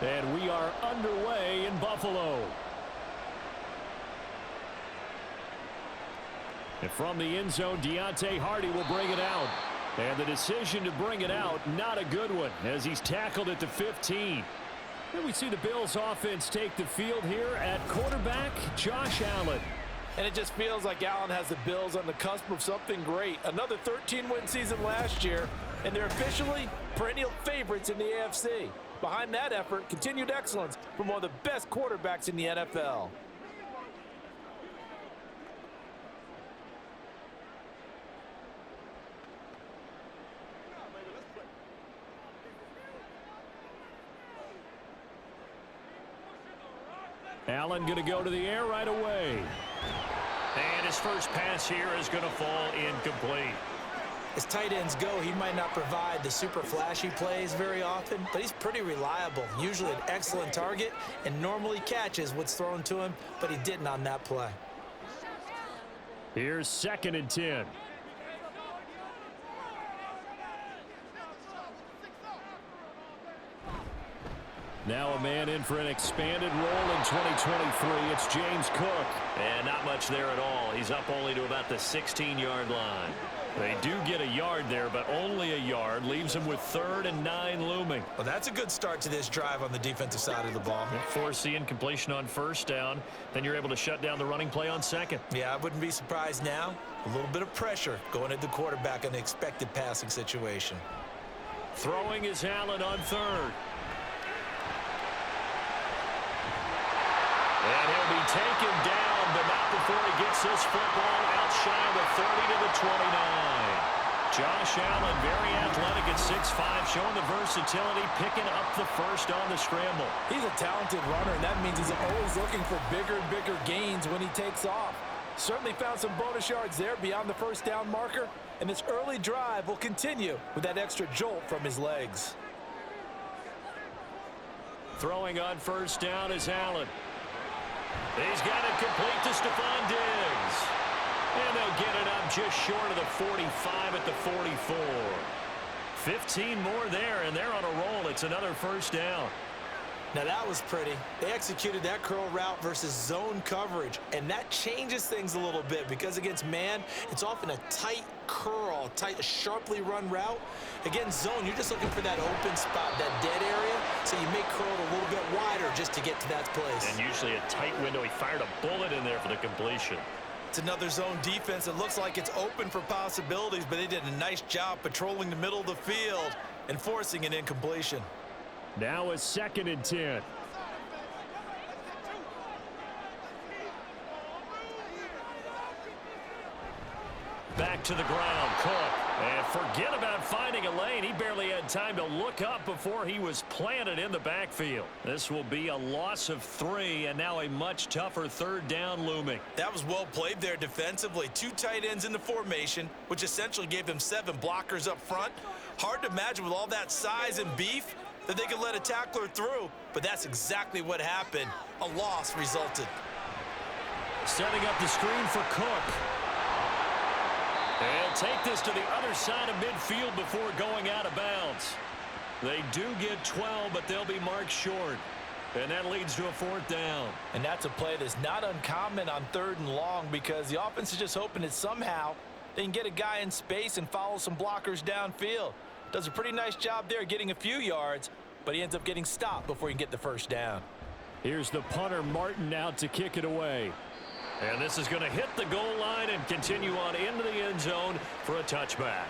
And we are underway in Buffalo. And from the end zone, Deontay Hardy will bring it out. And the decision to bring it out, not a good one, as he's tackled at the 15. And we see the Bills offense take the field here at quarterback, Josh Allen. And it just feels like Allen has the Bills on the cusp of something great. Another 13-win season last year, and they're officially perennial favorites in the AFC. Behind that effort, continued excellence from one of the best quarterbacks in the NFL. Allen going to go to the air right away. And his first pass here is going to fall incomplete. As tight ends go, he might not provide the super flashy plays very often, but he's pretty reliable. Usually an excellent target and normally catches what's thrown to him, but he didn't on that play. Here's 2nd and 10. Now a man in for an expanded role in 2023. It's James Cook. And not much there at all. He's up only to about the 16-yard line. They do get a yard there, but only a yard. Leaves him with 3rd and 9 looming. Well, that's a good start to this drive on the defensive side of the ball. Force the incompletion on 1st down. Then you're able to shut down the running play on 2nd. Yeah, I wouldn't be surprised now. A little bit of pressure going at the quarterback in the expected passing situation. Throwing is Allen on 3rd. And he'll be taken down, but not before he gets this football out shy of the 30 to the 29. Josh Allen, very athletic at 6'5", showing the versatility, picking up the first on the scramble. He's a talented runner, and that means he's always looking for bigger and bigger gains when he takes off. Certainly found some bonus yards there beyond the 1st down marker, and this early drive will continue with that extra jolt from his legs. Throwing on 1st down is Allen. He's got it complete to Stephon Diggs. And they'll get it up just short of the 45 at the 44. 15 more there, and they're on a roll. It's another 1st down. Now that was pretty. They executed that curl route versus zone coverage, and that changes things a little bit because against man, it's often a tight curl, sharply run route. Against zone, you're just looking for that open spot, that dead area, so you may curl it a little bit wider just to get to that place. And usually a tight window. He fired a bullet in there for the completion. It's another zone defense. It looks like it's open for possibilities, but they did a nice job patrolling the middle of the field and forcing an incompletion. Now a 2nd and 10. Back to the ground, Cook. And forget about finding a lane. He barely had time to look up before he was planted in the backfield. This will be a loss of 3, and now a much tougher 3rd down looming. That was well played there defensively. 2 tight ends in the formation, which essentially gave them 7 blockers up front. Hard to imagine with all that size and beef that they could let a tackler through, but that's exactly what happened. A loss resulted. Setting up the screen for Cook. They'll take this to the other side of midfield before going out of bounds. They do get 12, but they'll be marked short. And that leads to a 4th down. And that's a play that's not uncommon on 3rd and long because the offense is just hoping that somehow they can get a guy in space and follow some blockers downfield. Does a pretty nice job there getting a few yards, but he ends up getting stopped before he can get the 1st down. Here's the punter, Martin, out to kick it away. And this is going to hit the goal line and continue on into the end zone for a touchback.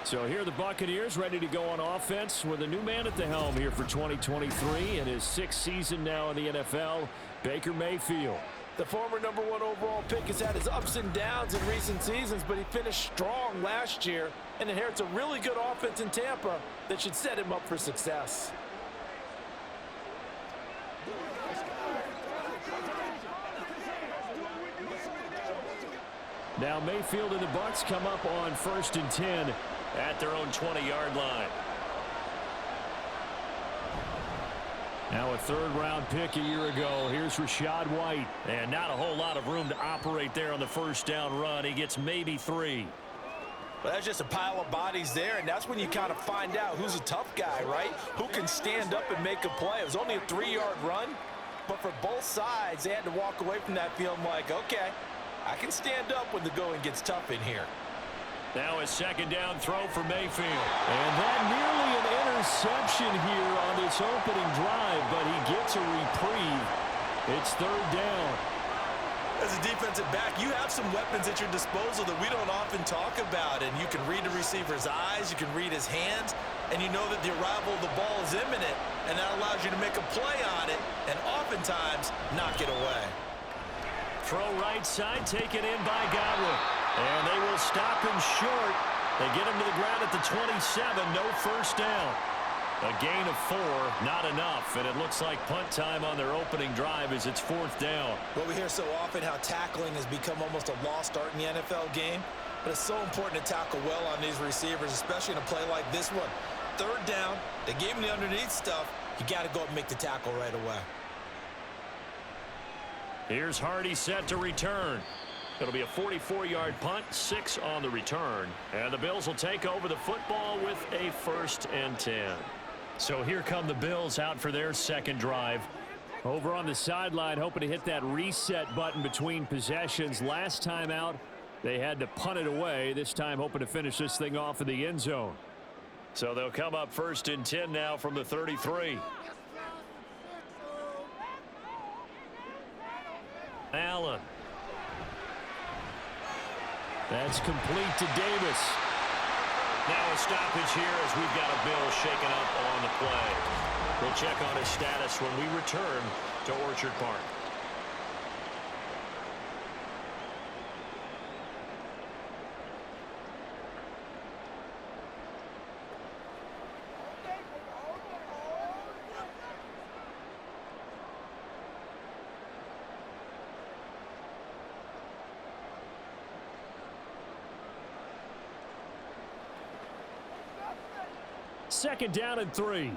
So here are the Buccaneers ready to go on offense with a new man at the helm here for 2023 in his 6th season now in the NFL, Baker Mayfield. The former number 1 overall pick has had his ups and downs in recent seasons, but he finished strong last year and inherits a really good offense in Tampa that should set him up for success. Now Mayfield and the Bucs come up on 1st and 10 at their own 20-yard line. Now a 3rd-round pick a year ago. Here's Rachaad White. And not a whole lot of room to operate there on the 1st down run. He gets maybe 3. Well, that's just a pile of bodies there, and that's when you kind of find out who's a tough guy, right? Who can stand up and make a play. It was only a 3-yard run, but for both sides, they had to walk away from that feeling like, okay, I can stand up when the going gets tough in here. Now a second down throw for Mayfield. And that nearly an interception here on this opening drive, but he gets a reprieve. It's third down. As a defensive back, you have some weapons at your disposal that we don't often talk about, and you can read the receiver's eyes, you can read his hands, and you know that the arrival of the ball is imminent, and that allows you to make a play on it and oftentimes knock it away. Throw right side, taken in by Godwin. And they will stop him short. They get him to the ground at the 27, no first down. A gain of 4, not enough, and it looks like punt time on their opening drive as it's fourth down. Well, we hear so often how tackling has become almost a lost art in the NFL game, but it's so important to tackle well on these receivers, especially in a play like this one. Third down, they gave him the underneath stuff. You got to go up and make the tackle right away. Here's Hardy set to return. It'll be a 44-yard punt, 6 on the return. And the Bills will take over the football with a 1st and 10. So here come the Bills out for their second drive. Over on the sideline, hoping to hit that reset button between possessions. Last time out, they had to punt it away. This time hoping to finish this thing off in the end zone. So they'll come up 1st and 10 now from the 33. Allen. That's complete to Davis. Now a stoppage here as we've got a Bill shaken up on the play. We'll check on his status when we return to Orchard Park. Second down and 3.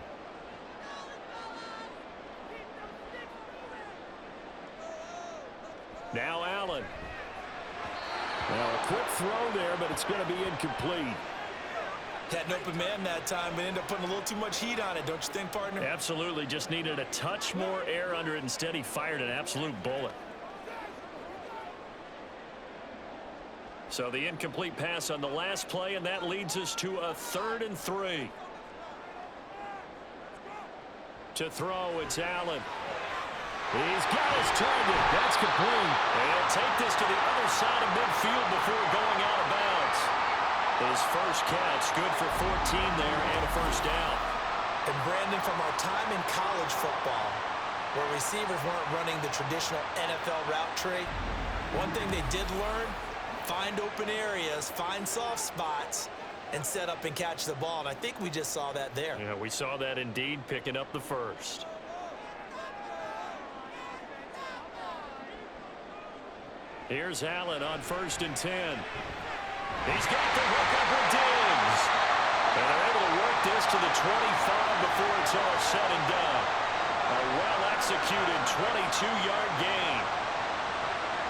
Now Allen. Now a quick throw there, but it's going to be incomplete. Had an open man that time, but ended up putting a little too much heat on it, don't you think, partner? Absolutely. Just needed a touch more air under it. Instead, he fired an absolute bullet. So the incomplete pass on the last play, and that leads us to a 3rd and 3. To throw, it's Allen. He's got his target. That's complete. And take this to the other side of midfield before going out of bounds. His first catch, good for 14 there and a first down. And Brandon, from our time in college football, where receivers weren't running the traditional NFL route tree, one thing they did learn, find open areas, find soft spots, and set up and catch the ball. And I think we just saw that there. Yeah, we saw that indeed, picking up the first. Here's Allen on 1st and 10. He's got the hook up with Diggs. And they're able to work this to the 25 before it's all said and done. A well-executed 22-yard gain.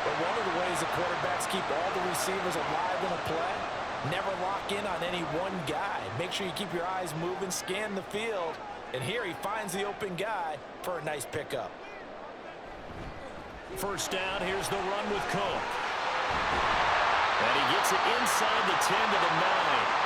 But one of the ways the quarterbacks keep all the receivers alive in a play, never lock in on any one guy. Make sure you keep your eyes moving, scan the field. And here he finds the open guy for a nice pickup. First down, here's the run with Cook. And he gets it inside the 10 to the 9.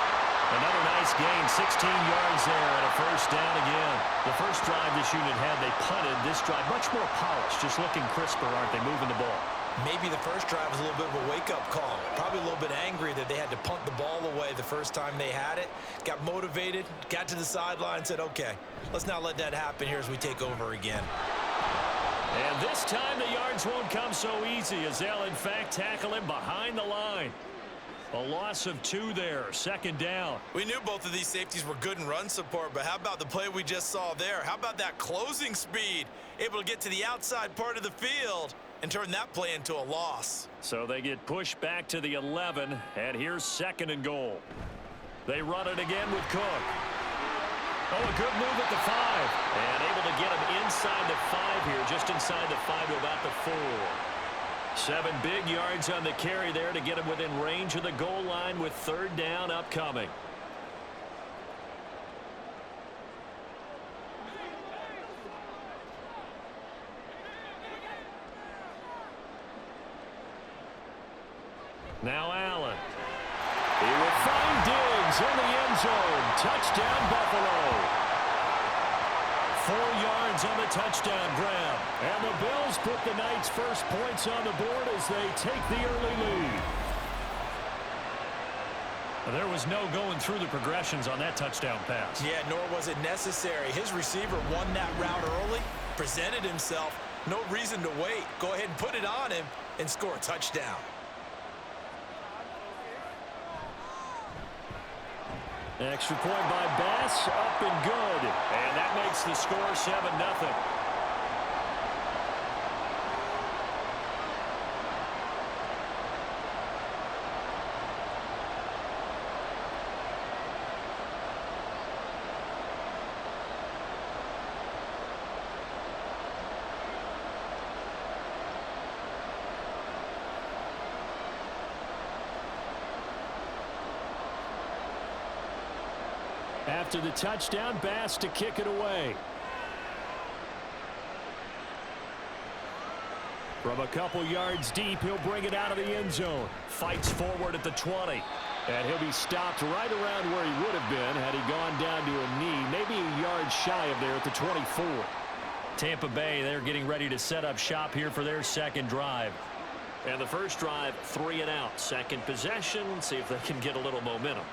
Another nice gain, 16 yards there and a first down again. The first drive this unit had, they punted. This drive, much more polished, just looking crisper, aren't they, moving the ball? Maybe the first drive was a little bit of a wake-up call. Probably a little bit angry that they had to punt the ball away the first time they had it. Got motivated, got to the sideline, said, okay, let's not let that happen here as we take over again. And this time the yards won't come so easy as they'll, in fact, tackle him behind the line. A loss of 2 there, second down. We knew both of these safeties were good in run support, but how about the play we just saw there? How about that closing speed? Able to get to the outside part of the field and turn that play into a loss. So they get pushed back to the 11, and here's 2nd and goal. They run it again with Cook. Oh, a good move at the 5. And able to get him inside the 5 here, just inside the 5 to about the 4. 7 big yards on the carry there to get him within range of the goal line with 3rd down upcoming. Now Allen. He will find Diggs in the end zone. Touchdown, Buffalo. 4 yards on the touchdown grab. And the Bills put the Knights' first points on the board as they take the early lead. There was no going through the progressions on that touchdown pass. Yeah, nor was it necessary. His receiver won that route early, presented himself. No reason to wait. Go ahead and put it on him and score a touchdown. Extra point by Bass, up and good. And that makes the score 7-0. After the touchdown, Bass to kick it away. From a couple yards deep, he'll bring it out of the end zone. Fights forward at the 20. And he'll be stopped right around where he would have been had he gone down to a knee, maybe a yard shy of there at the 24. Tampa Bay, they're getting ready to set up shop here for their second drive. And the first drive, 3 and out. Second possession, see if they can get a little momentum.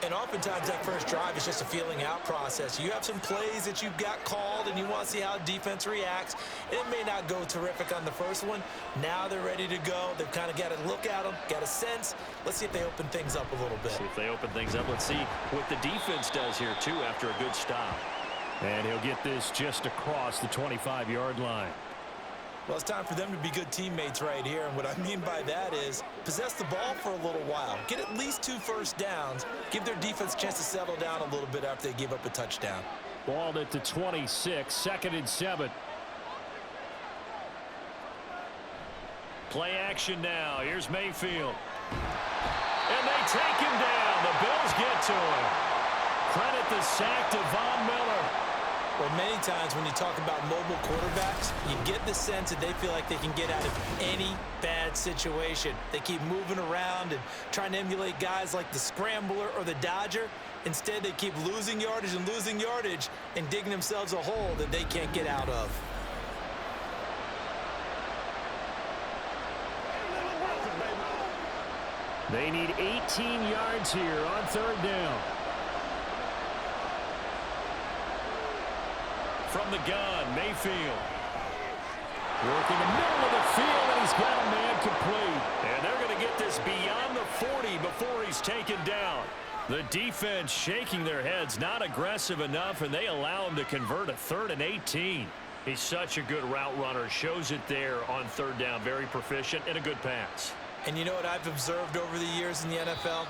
And oftentimes that first drive is just a feeling out process. You have some plays that you've got called and you want to see how defense reacts. It may not go terrific on the first one. Now they're ready to go. They've kind of got to look at them, got a sense. Let's see if they open things up a little bit. See if they open things up. Let's see what the defense does here, too, after a good stop. And he'll get this just across the 25-yard line. Well, it's time for them to be good teammates right here. And what I mean by that is possess the ball for a little while. Get at least 2 first downs. Give their defense a chance to settle down a little bit after they give up a touchdown. Balled at the 26, 2nd and 7. Play action now. Here's Mayfield. And they take him down. The Bills get to him. Credit the sack to Von Miller. Well, many times when you talk about mobile quarterbacks, you get the sense that they feel like they can get out of any bad situation. They keep moving around and trying to emulate guys like the Scrambler or the Dodger. Instead, they keep losing yardage and digging themselves a hole that they can't get out of. They need 18 yards here on 3rd down. From the gun, Mayfield. Working the middle of the field, and he's got a man complete. And they're going to get this beyond the 40 before he's taken down. The defense shaking their heads, not aggressive enough, and they allow him to convert a 3rd and 18. He's such a good route runner. Shows it there on 3rd down. Very proficient and a good pass. And you know what I've observed over the years in the NFL?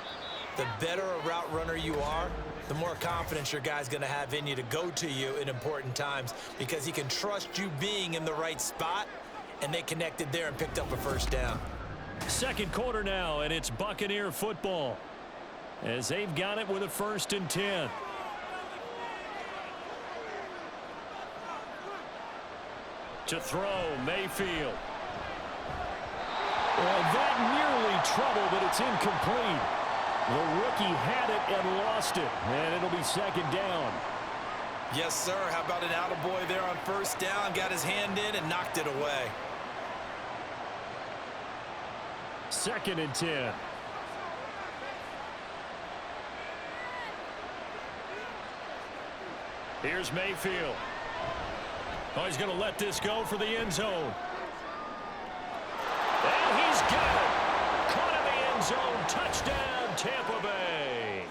The better a route runner you are, the more confidence your guy's going to have in you to go to you in important times because he can trust you being in the right spot, and they connected there and picked up a first down. Second quarter now, and it's Buccaneer football as they've got it with a 1st and 10. To throw, Mayfield. Well, that nearly trouble, but it's incomplete. The rookie had it and lost it, and it'll be 2nd down. Yes, sir. How about an attaboy there on 1st down? Got his hand in and knocked it away. 2nd and 10. Here's Mayfield. Oh, he's going to let this go for the end zone. And he's got it. Caught in the end zone. Touchdown, Tampa Bay.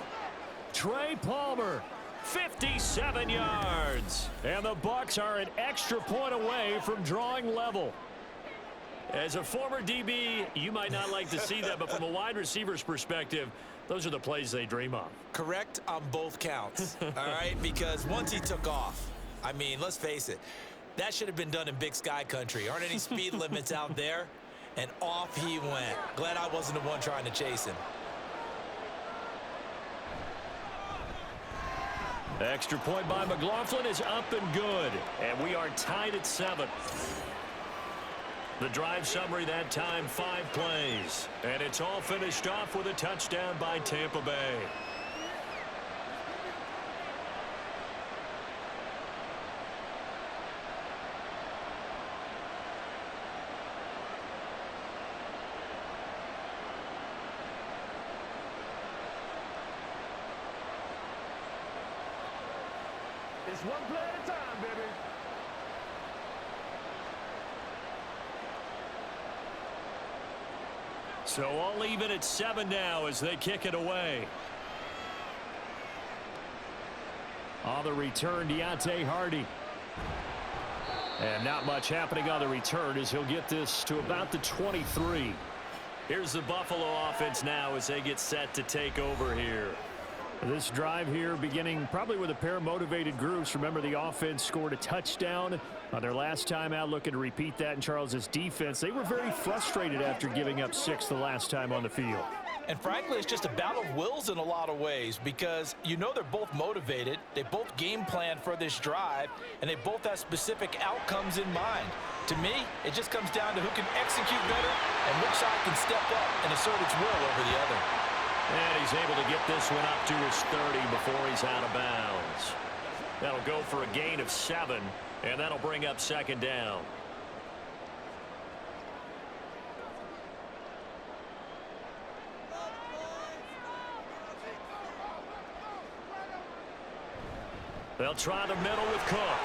Trey Palmer, 57 yards. And the Bucs are an extra point away from drawing level. As a former DB, you might not like to see that, but from a wide receiver's perspective, those are the plays they dream of. Correct on both counts, all right? Because once he took off, I mean, let's face it, that should have been done in Big Sky country. Aren't any speed limits out there? And off he went. Glad I wasn't the one trying to chase him. Extra point by McLaughlin is up and good. And we are tied at 7. The drive summary that time, 5 plays. And it's all finished off with a touchdown by Tampa Bay. It's one play at a time, baby. So all even at 7 now as they kick it away. On the return, Deontay Hardy. And not much happening on the return as he'll get this to about the 23. Here's the Buffalo offense now as they get set to take over here. This drive here beginning probably with a pair of motivated groups. Remember, the offense scored a touchdown on their last time out, looking to repeat that in Charles's defense. They were very frustrated after giving up 6 the last time on the field. And frankly, it's just a battle of wills in a lot of ways because you know they're both motivated. They both game plan for this drive, and they both have specific outcomes in mind. To me, it just comes down to who can execute better and which side can step up and assert its will over the other. And he's able to get this one up to his 30 before he's out of bounds. That'll go for a gain of 7, and that'll bring up 2nd down. They'll try the middle with Cook.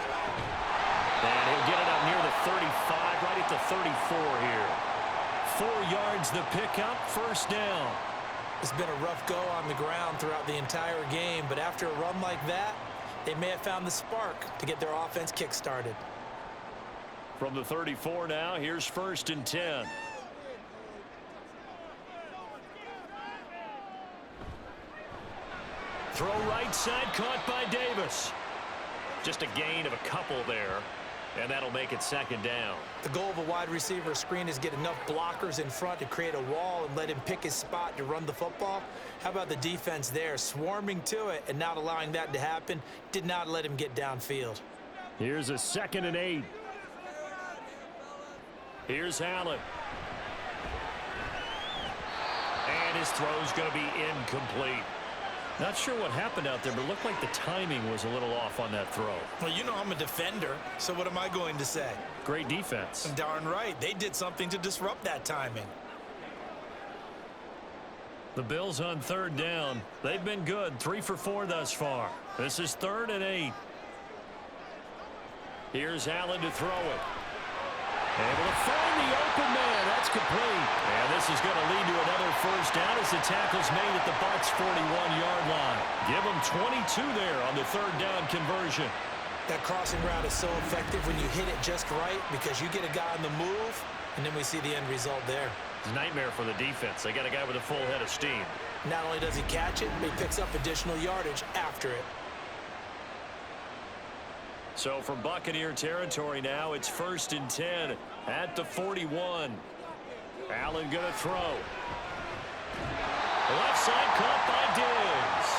And he'll get it up near the 35, right at the 34 here. 4 yards the pickup, 1st down. It's been a rough go on the ground throughout the entire game, but after a run like that, they may have found the spark to get their offense kick-started. From the 34 now, here's 1st and 10. Throw right side, caught by Davis. Just a gain of a couple there, and that'll make it 2nd down. The goal of a wide receiver screen is get enough blockers in front to create a wall and let him pick his spot to run the football. How about the defense there, swarming to it and not allowing that to happen? Did not let him get downfield. Here's a 2nd and 8. Here's Allen. And his throw's going to be incomplete. Not sure what happened out there, but it looked like the timing was a little off on that throw. Well, you know I'm a defender, so what am I going to say? Great defense. Darn right. They did something to disrupt that timing. The Bills on 3rd down. They've been good, 3 for 4 thus far. This is 3rd and 8. Here's Allen to throw it. Able to find the open man. That's complete. And this is going to lead to another 1st down as the tackle's made at the Bucs' 41-yard line. Give them 22 there on the 3rd down conversion. That crossing route is so effective when you hit it just right because you get a guy on the move, and then we see the end result there. It's a nightmare for the defense. They got a guy with a full head of steam. Not only does he catch it, but he picks up additional yardage after it. So from Buccaneer territory now, it's 1st and 10 at the 41. Allen going to throw. Left side caught by Diggs.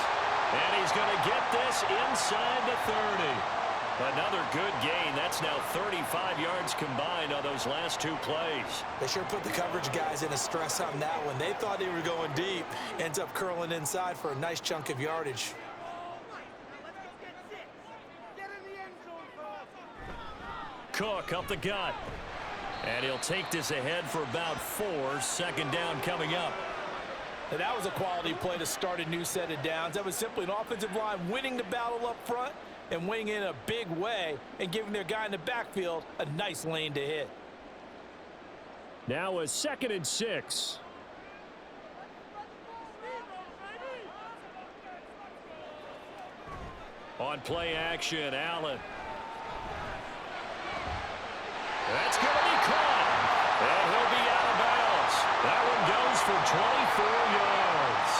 And he's going to get this inside the 30. Another good gain. That's now 35 yards combined on those last 2 plays. They sure put the coverage guys in a stress on that one. They thought they were going deep. Ends up curling inside for a nice chunk of yardage. Cook up the gut. And he'll take this ahead for about 4. 2nd down coming up. Now, that was a quality play to start a new set of downs. That was simply an offensive line winning the battle up front and winning in a big way and giving their guy in the backfield a nice lane to hit. Now a 2nd and 6. On play action, Allen. That's going to be caught. And he'll be out of bounds. That one goes for 24 yards.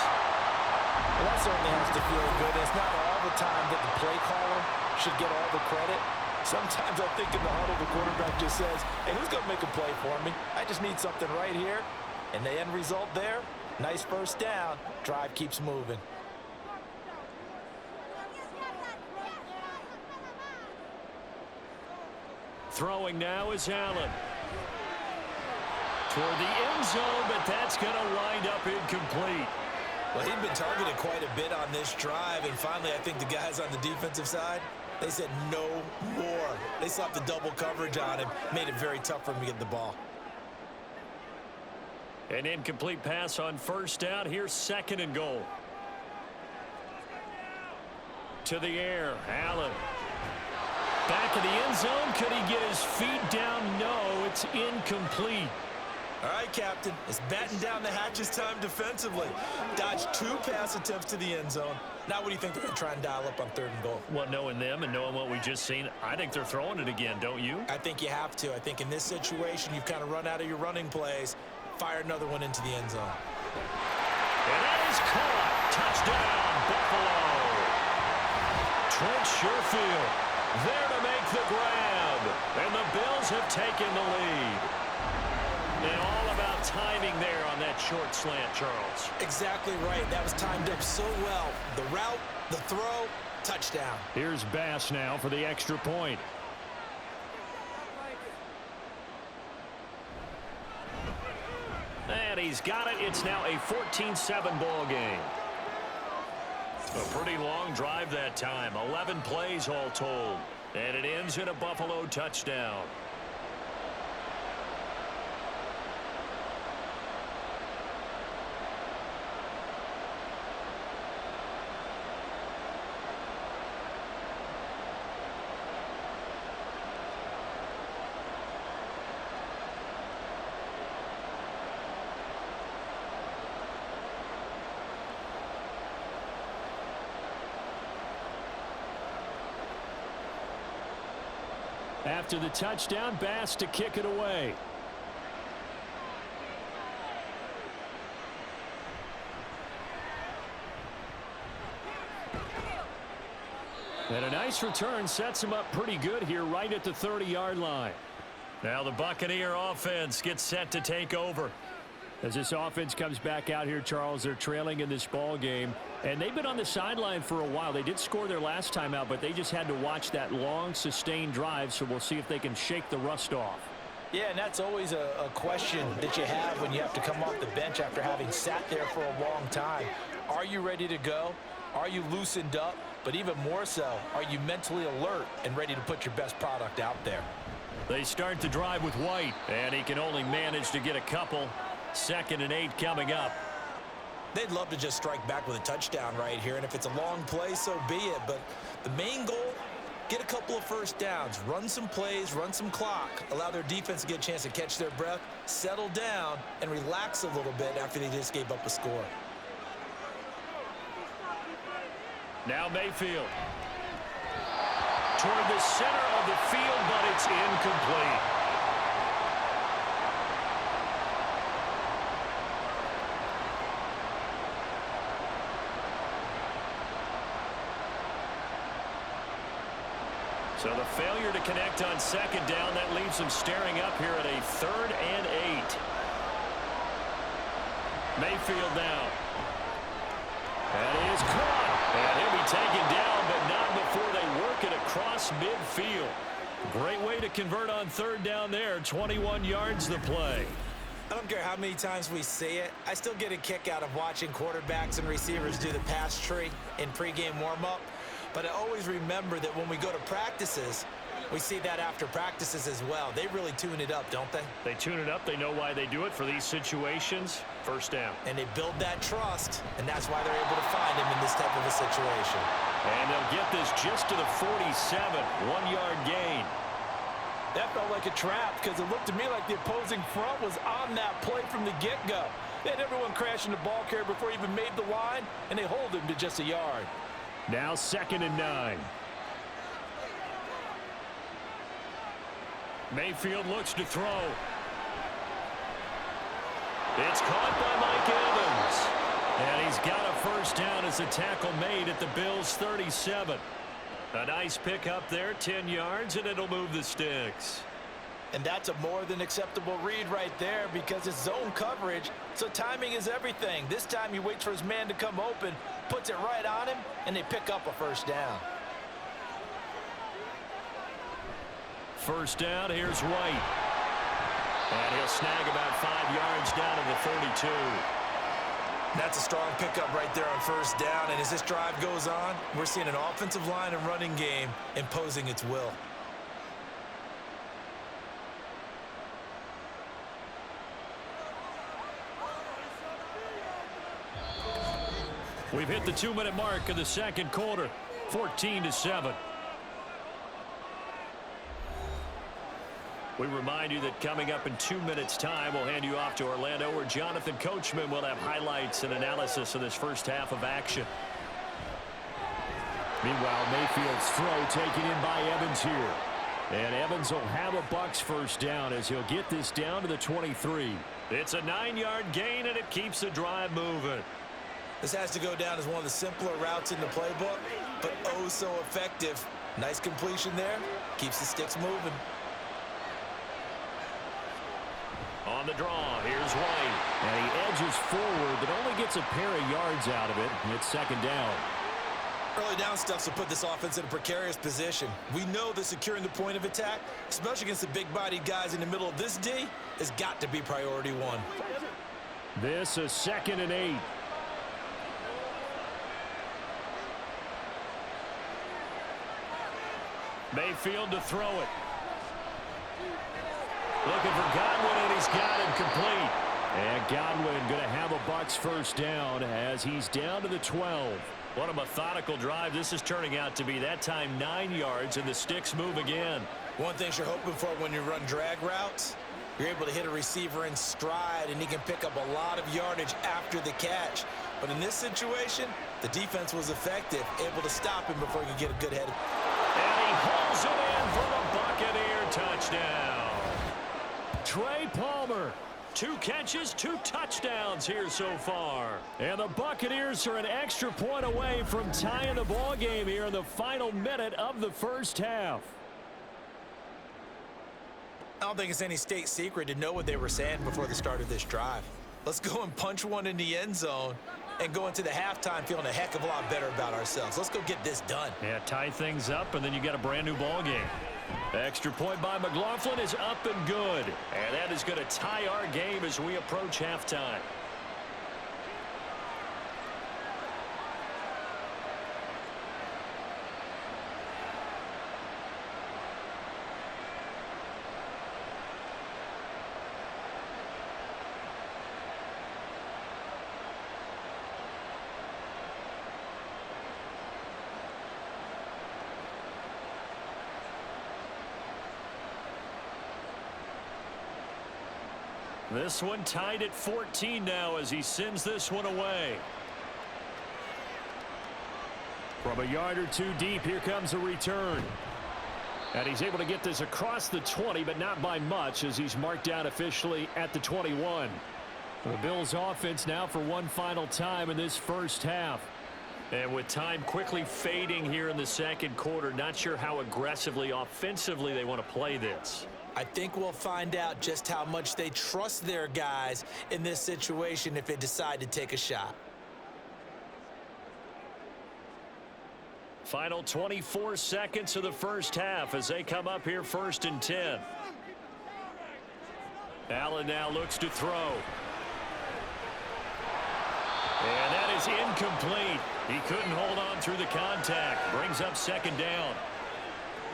Well, that certainly has to feel good. It's not all the time that the play caller should get all the credit. Sometimes I think in the huddle, the quarterback just says, hey, who's going to make a play for me? I just need something right here. And the end result there, nice first down. Drive keeps moving. Throwing now is Allen. Toward the end zone, but that's going to wind up incomplete. Well, he'd been targeted quite a bit on this drive, and finally I think the guys on the defensive side, they said no more. They slapped the double coverage on him, made it very tough for him to get the ball. An incomplete pass on first down. Here's second and goal. To the air, Allen. Back in the end zone. Could he get his feet down? No, it's incomplete. All right, Captain, it's batten down the hatches time defensively. Dodged 2 pass attempts to the end zone. Now what do you think they're going to try and dial up on third and goal? Well, knowing them and knowing what we just seen, I think they're throwing it again, don't you? I think you have to. I think in this situation, you've kind of run out of your running plays. Fire another one into the end zone. And that is caught. Touchdown, Buffalo. Trent Sherfield there to make the grab. And the Bills have taken the lead. And all about timing there on that short slant, Charles. Exactly right. That was timed up so well. The route, the throw, touchdown. Here's Bass now for the extra point. And he's got it. It's now a 14-7 ball game. A pretty long drive that time. 11 plays all told. And it ends in a Buffalo touchdown. After the touchdown, Bass to kick it away. And a nice return sets him up pretty good here right at the 30-yard line. Now the Buccaneer offense gets set to take over. As this offense comes back out here, Charles, they're trailing in this ball game. And they've been on the sideline for a while. They did score their last time out, but they just had to watch that long, sustained drive, so we'll see if they can shake the rust off. Yeah, and that's always a question that you have when you have to come off the bench after having sat there for a long time. Are you ready to go? Are you loosened up? But even more so, are you mentally alert and ready to put your best product out there? They start the drive with White, and he can only manage to get a couple. 2nd and 8 coming up. They'd love to just strike back with a touchdown right here, and if it's a long play, so be it. But the main goal, get a couple of first downs, run some plays, run some clock, allow their defense to get a chance to catch their breath, settle down, and relax a little bit after they just gave up a score. Now Mayfield. Toward the center of the field, but it's incomplete. So the failure to connect on 2nd down, that leaves them staring up here at a 3rd and 8. Mayfield now. That is caught. And he'll be taken down, but not before they work it across midfield. Great way to convert on 3rd down there. 21 yards the play. I don't care how many times we see it. I still get a kick out of watching quarterbacks and receivers do the pass tree in pregame warm-up. But I always remember that when we go to practices, we see that after practices as well. They really tune it up, don't they? They tune it up. They know why they do it for these situations. 1st down. And they build that trust, and that's why they're able to find him in this type of a situation. And they'll get this just to the 47. 1-yard gain. That felt like a trap because it looked to me like the opposing front was on that play from the get-go. They had everyone crashing the ball carrier before he even made the line, and they hold him to just a yard. Now 2nd and 9. Mayfield looks to throw. It's caught by Mike Evans. And he's got a 1st down as a tackle made at the Bills' 37. A nice pickup there, 10 yards, and it'll move the sticks. And that's a more than acceptable read right there because it's zone coverage, so timing is everything. This time he waits for his man to come open, puts it right on him, and they pick up a first down. First down, here's White. And he'll snag about 5 yards down to the 32. That's a strong pickup right there on first down, and as this drive goes on, we're seeing an offensive line and running game imposing its will. We've hit the 2-minute mark of the second quarter, 14-7. We remind you that coming up in 2 minutes' time, we'll hand you off to Orlando, where Jonathan Coachman will have highlights and analysis of this first half of action. Meanwhile, Mayfield's throw taken in by Evans here. And Evans will have a Bucs first down as he'll get this down to the 23. It's a 9-yard gain, and it keeps the drive moving. This has to go down as one of the simpler routes in the playbook, but oh so effective. Nice completion there. Keeps the sticks moving. On the draw, here's White. And he edges forward, but only gets a pair of yards out of it. And it's second down. Early down stuff will put this offense in a precarious position. We know that securing the point of attack, especially against the big-bodied guys in the middle of this D, has got to be priority one. This is 2nd and 8. Mayfield to throw it. Looking for Godwin, and he's got him complete. And Godwin going to have a Bucs first down as he's down to the 12. What a methodical drive this is turning out to be. That time 9 yards, and the sticks move again. One thing you're hoping for when you run drag routes, you're able to hit a receiver in stride, and he can pick up a lot of yardage after the catch. But in this situation, the defense was effective, able to stop him before he could get a good head. And he holds it in for the Buccaneer touchdown. Trey Palmer. 2 catches, 2 touchdowns here so far. And the Buccaneers are an extra point away from tying the ball game here in the final minute of the first half. I don't think it's any state secret to know what they were saying before the start of this drive. Let's go and punch one in the end zone and go into the halftime feeling a heck of a lot better about ourselves. Let's go get this done. Yeah, tie things up, and then you got a brand new ball game. Extra point by McLaughlin is up and good. And that is going to tie our game as we approach halftime. This one tied at 14 now as he sends this one away. From a yard or 2 deep, here comes a return. And he's able to get this across the 20, but not by much as he's marked down officially at the 21. The Bills offense now for one final time in this first half. And with time quickly fading here in the second quarter, not sure how aggressively, offensively they want to play this. I think we'll find out just how much they trust their guys in this situation if they decide to take a shot. Final 24 seconds of the first half as they come up here 1st and 10. Allen now looks to throw. And that is incomplete. He couldn't hold on through the contact. Brings up 2nd down.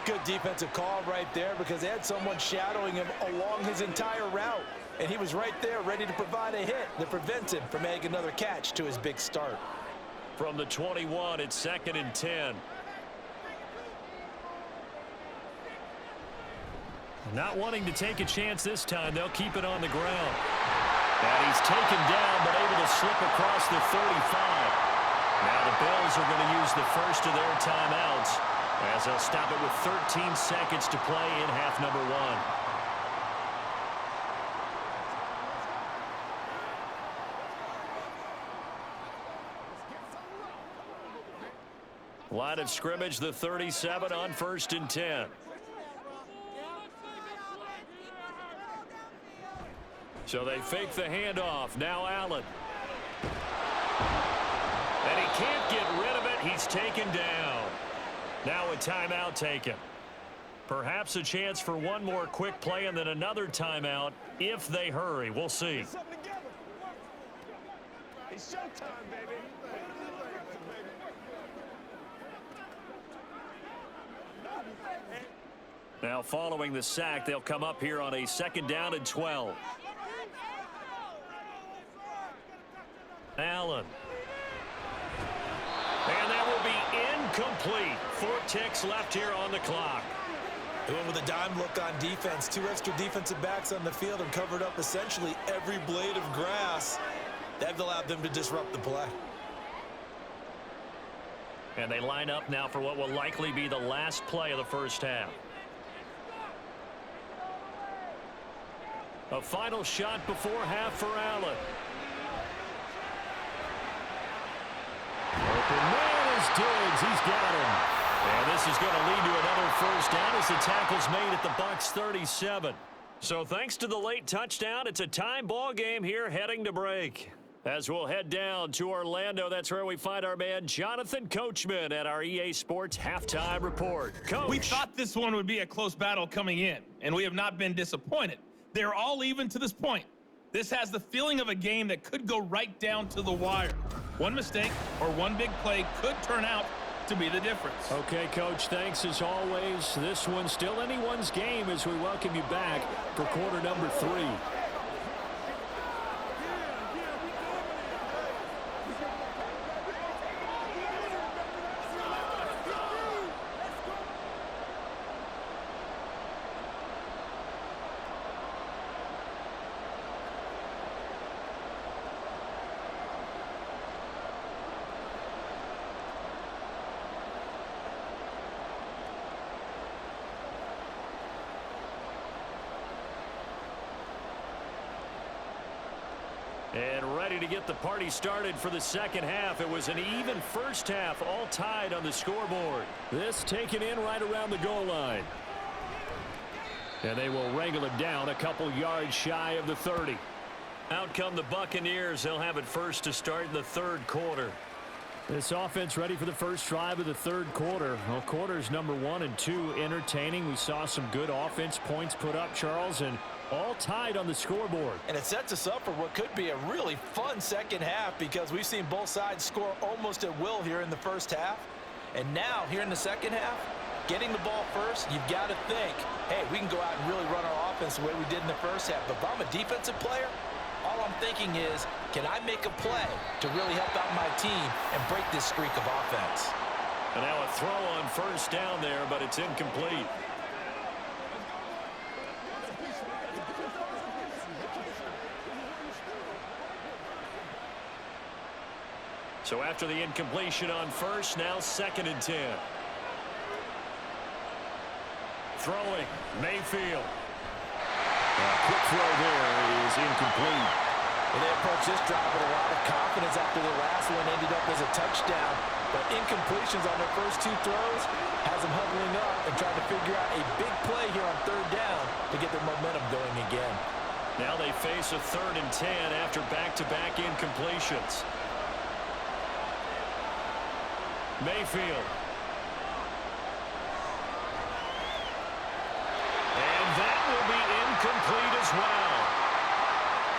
Good defensive call right there because they had someone shadowing him along his entire route. And he was right there ready to provide a hit that prevents him from adding another catch to his big start. From the 21, it's 2nd and 10. Not wanting to take a chance this time, they'll keep it on the ground. And he's taken down but able to slip across the 35. Now the Bills are going to use the first of their timeouts as they'll stop it with 13 seconds to play in half number 1. Line of scrimmage, the 37 on 1st and 10. So they fake the handoff. Now Allen. And he can't get rid of it. He's taken down. Now a timeout taken. Perhaps a chance for one more quick play and then another timeout if they hurry. We'll see. It's showtime, baby. Now following the sack, they'll come up here on a 2nd down and 12. Allen. And that will be incomplete. 4 ticks left here on the clock. They went with a dime look on defense. 2 extra defensive backs on the field and covered up essentially every blade of grass. That allowed them to disrupt the play. And they line up now for what will likely be the last play of the first half. A final shot before half for Allen. Open man is Diggs. He's got him. And this is going to lead to another first down as the tackle's made at the Bucs 37. So thanks to the late touchdown, it's a time ball game here heading to break. As we'll head down to Orlando, that's where we find our man Jonathan Coachman at our EA Sports Halftime Report. Coach. We thought this one would be a close battle coming in, and we have not been disappointed. They're all even to this point. This has the feeling of a game that could go right down to the wire. One mistake or one big play could turn out to be the difference. Okay, Coach, thanks as always. This one's still anyone's game as we welcome you back for quarter number 3. And ready to get the party started for the second half. It was an even first half, all tied on the scoreboard. This taken in right around the goal line. And they will wrangle it down a couple yards shy of the 30. Out come the Buccaneers. They'll have it first to start in the 3rd quarter. This offense ready for the first drive of the 3rd quarter. Well, quarters number 1 and 2 entertaining. We saw some good offense points put up, Charles, and all tied on the scoreboard. And it sets us up for what could be a really fun second half because we've seen both sides score almost at will here in the first half. And now, here in the second half, getting the ball first, you've got to think, hey, we can go out and really run our offense the way we did in the first half. But if I'm a defensive player, all I'm thinking is, can I make a play to really help out my team and break this streak of offense? And now a throw on first down there, but it's incomplete. So after the incompletion on first, now 2nd and 10. Throwing, Mayfield. A quick throw there is incomplete. And they approach this drive with a lot of confidence after the last one ended up as a touchdown. But incompletions on their first 2 throws has them huddling up and trying to figure out a big play here on 3rd down to get their momentum going again. Now they face a 3rd and 10 after back-to-back incompletions. Mayfield. And that will be incomplete as well.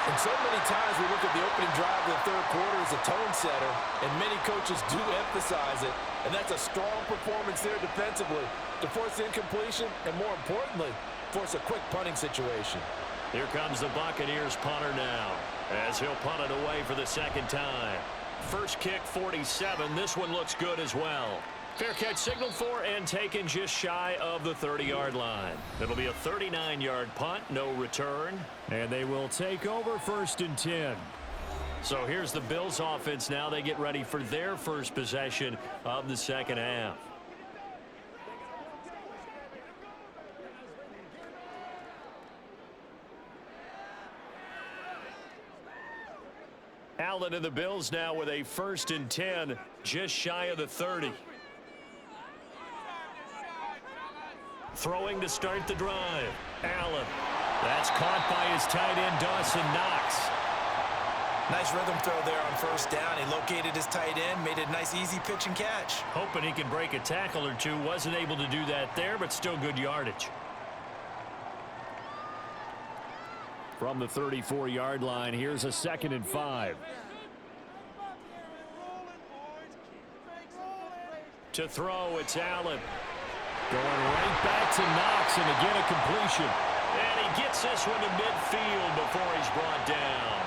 And so many times we look at the opening drive of the 3rd quarter as a tone setter, and many coaches do emphasize it. And that's a strong performance there defensively to force incompletion and, more importantly, force a quick punting situation. Here comes the Buccaneers punter now as he'll punt it away for the 2nd time. First kick, 47. This one looks good as well. Fair catch signaled for and taken just shy of the 30-yard line. It'll be a 39-yard punt, no return. And they will take over 1st and 10. So here's the Bills offense now. They get ready for their first possession of the second half. Allen and the Bills now with a 1st and 10, just shy of the 30. Throwing to start the drive. Allen. That's caught by his tight end, Dawson Knox. Nice rhythm throw there on first down. He located his tight end, made a nice easy pitch and catch. Hoping he can break a tackle or two. Wasn't able to do that there, but still good yardage. From the 34-yard line, here's a 2nd and 5. To throw, it's Allen. Going right back to Knox, and again a completion. And he gets this one to midfield before he's brought down.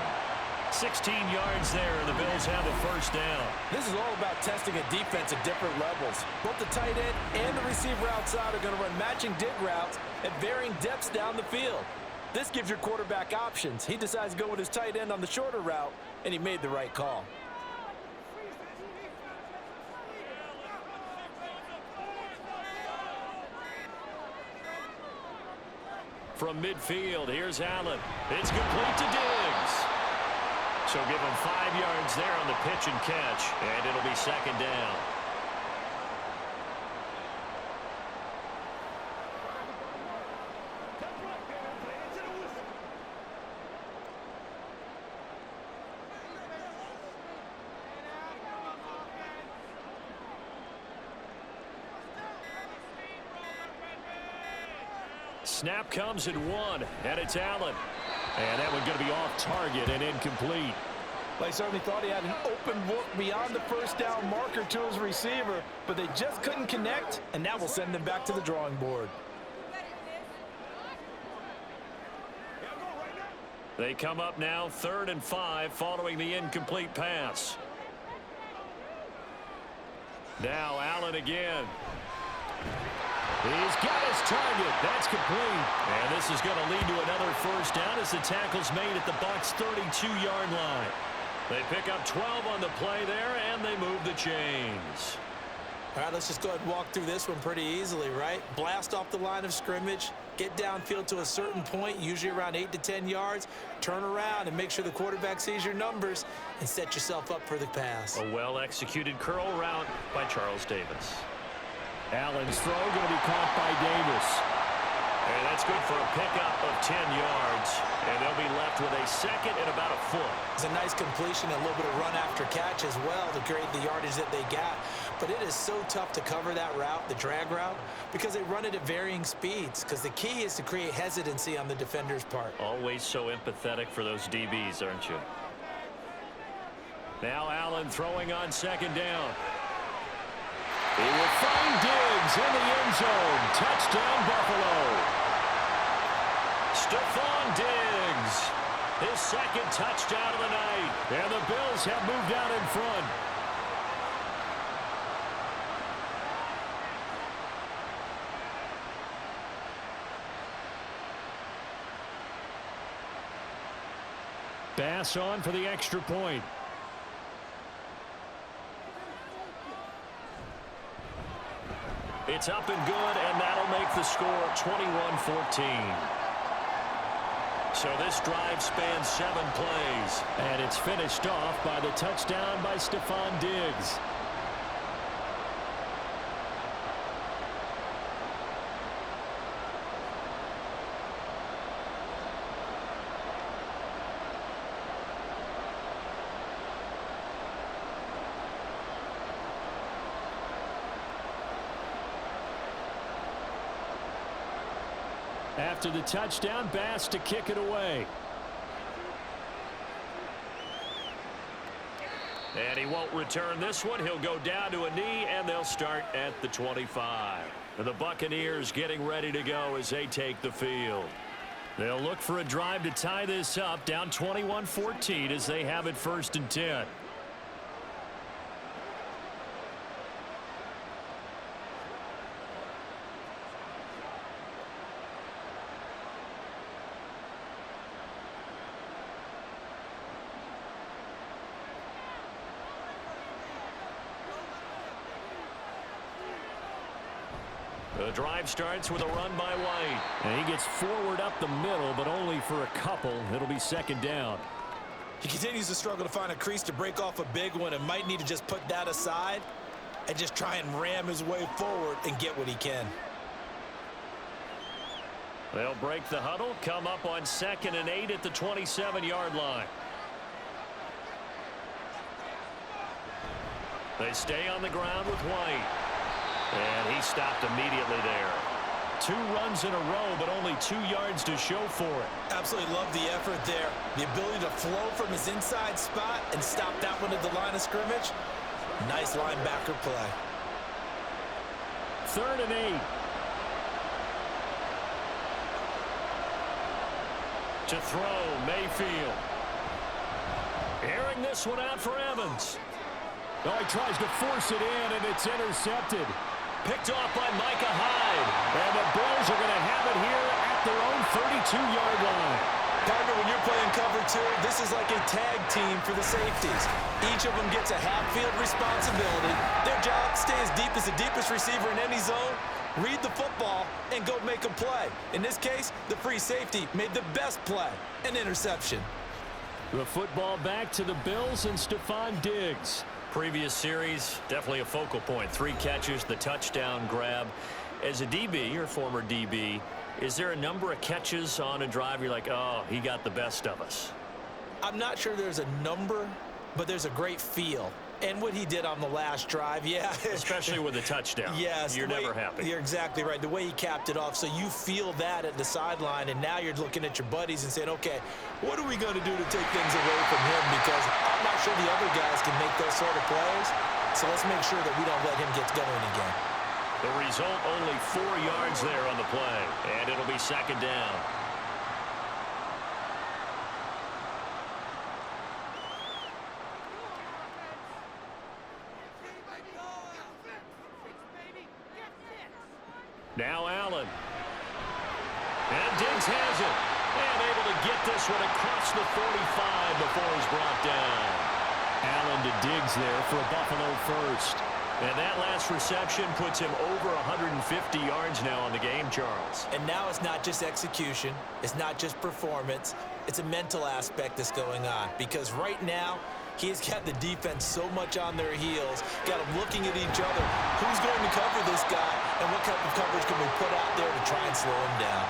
16 yards there, and the Bills have a first down. This is all about testing a defense at different levels. Both the tight end and the receiver outside are going to run matching dig routes at varying depths down the field. This gives your quarterback options. He decides to go with his tight end on the shorter route, and he made the right call. From midfield, here's Allen. It's complete to Diggs. So give him 5 yards there on the pitch and catch, and it'll be 2nd down. Snap comes at 1, and it's Allen. And that one going to be off target and incomplete. They certainly thought he had an open look beyond the first down marker to his receiver, but they just couldn't connect, and that will send them back to the drawing board. They come up now 3rd and 5 following the incomplete pass. Now Allen again. He's got his target. That's complete. And this is going to lead to another first down as the tackle's made at the Bucs' 32-yard line. They pick up 12 on the play there, and they move the chains. All right, let's just go ahead and walk through this one pretty easily, right? Blast off the line of scrimmage, get downfield to a certain point, usually around 8 to 10 yards, turn around and make sure the quarterback sees your numbers and set yourself up for the pass. A well-executed curl route by Charles Davis. Allen's throw going to be caught by Davis. And that's good for a pickup of 10 yards. And they'll be left with a 2nd and about a foot. It's a nice completion, a little bit of run after catch as well to create the yardage that they got. But it is so tough to cover that route, the drag route, because they run it at varying speeds. Because the key is to create hesitancy on the defender's part. Always so empathetic for those DBs, aren't you? Now Allen throwing on 2nd down. He will find Diggs in the end zone. Touchdown, Buffalo. Stephon Diggs, his 2nd touchdown of the night. And the Bills have moved out in front. Bass on for the extra point. It's up and good, and that'll make the score 21-14. So this drive spans 7 plays, and it's finished off by the touchdown by Stephon Diggs. After the touchdown, Bass to kick it away. And he won't return this one. He'll go down to a knee, and they'll start at the 25. And the Buccaneers getting ready to go as they take the field. They'll look for a drive to tie this up, down 21-14 as they have it 1st and 10. The drive starts with a run by White. And he gets forward up the middle, but only for a couple. It'll be 2nd down. He continues to struggle to find a crease to break off a big one and might need to just put that aside and just try and ram his way forward and get what he can. They'll break the huddle, come up on 2nd and 8 at the 27-yard line. They stay on the ground with White. And he stopped immediately there. 2 runs in a row, but only 2 yards to show for it. Absolutely love the effort there. The ability to flow from his inside spot and stop that one at the line of scrimmage. Nice linebacker play. 3rd and 8. To throw, Mayfield. Airing this one out for Evans. Oh, he tries to force it in, and it's intercepted. Picked off by Micah Hyde. And the Bills are going to have it here at their own 32-yard line. Partner, when you're playing cover 2, this is like a tag team for the safeties. Each of them gets a half-field responsibility. Their job, stay as deep as the deepest receiver in any zone, read the football, and go make a play. In this case, the free safety made the best play, an interception. The football back to the Bills and Stephon Diggs. Previous series, definitely a focal point. 3 catches, the touchdown grab. As a DB, or former DB, is there a number of catches on a drive you're like, oh, he got the best of us? I'm not sure there's a number, but there's a great feel. And what he did on the last drive, yeah. Especially with a touchdown. Yes. You're never happy. You're exactly right. The way he capped it off, so you feel that at the sideline, and now you're looking at your buddies and saying, okay, what are we going to do to take things away from him? Because I'm not sure the other guys can make those sort of plays. So let's make sure that we don't let him get going again. The result, only 4 yards there on the play. And it'll be 2nd down. Now Allen. And Diggs has it. And able to get this one across the 45 before he's brought down. Allen to Diggs there for a Buffalo first. And that last reception puts him over 150 yards now on the game, Charles. And now it's not just execution. It's not just performance. It's a mental aspect that's going on. Because right now, he's got the defense so much on their heels, got them looking at each other. Who's going to cover this guy, and what type of coverage can we put out there to try and slow him down?